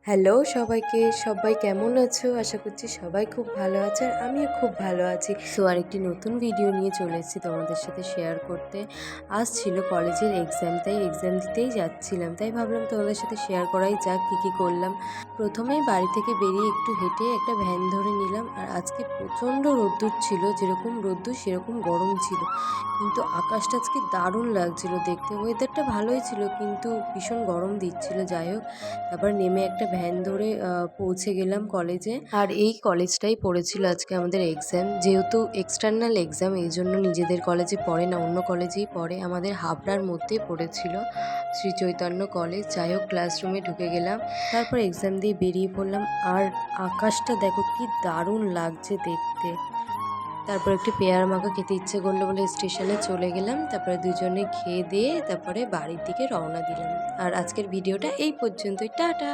Hello সবাইকে, সবাই কেমন আছো? আশা করছি সবাই খুব ভালো আছে আর আমিও খুব ভালো আছি। সো আরেকটি নতুন ভিডিও নিয়ে চলে এসেছি তোমাদের সাথে শেয়ার করতে। আজ ছিল কলেজের এক্সাম, তাই এক্সাম দিতেই যাচ্ছিলাম। তাই ভাবলাম তোমাদের সাথে শেয়ার করাই যাক কী করলাম। প্রথমেই বাড়ি থেকে বেরিয়ে একটু হেঁটে একটা ভ্যান ধরে নিলাম। আর আজকে প্রচণ্ড রোদ্দুর ছিল, যেরকম রোদ্দুর সেরকম গরম ছিল। কিন্তু আকাশটা আজকে দারুণ লাগছিল দেখতে। ওয়েদারটা ভালোই ছিল কিন্তু ভীষণ গরম দিচ্ছিল। যাই হোক, তারপর নেমে একটা ভ্যান ধরে পৌঁছে গেলাম কলেজে। আর এই কলেজটাই পড়েছিল আজকে আমাদের এক্সাম। যেহেতু এক্সটার্নাল এক্সাম, এই জন্য নিজেদের কলেজে পড়ে না, অন্য কলেজেই পড়ে। আমাদের হাবড়ার মধ্যেই পড়েছিল শ্রী চৈতন্য কলেজ। যাই হোক, ক্লাসরুমে ঢুকে গেলাম, তারপর এক্সাম দিয়ে বেরিয়ে পড়লাম। আর আকাশটা দেখো কি দারুণ লাগছে দেখতে। তারপর একটু পেয়ারা মাখা খেতে ইচ্ছে করলো বলে স্টেশনে চলে গেলাম। তারপরে দুজনে খেয়ে দিয়ে তারপরে বাড়ির দিকে রওনা দিলাম। আর আজকের ভিডিওটা এই পর্যন্তই। টাটা।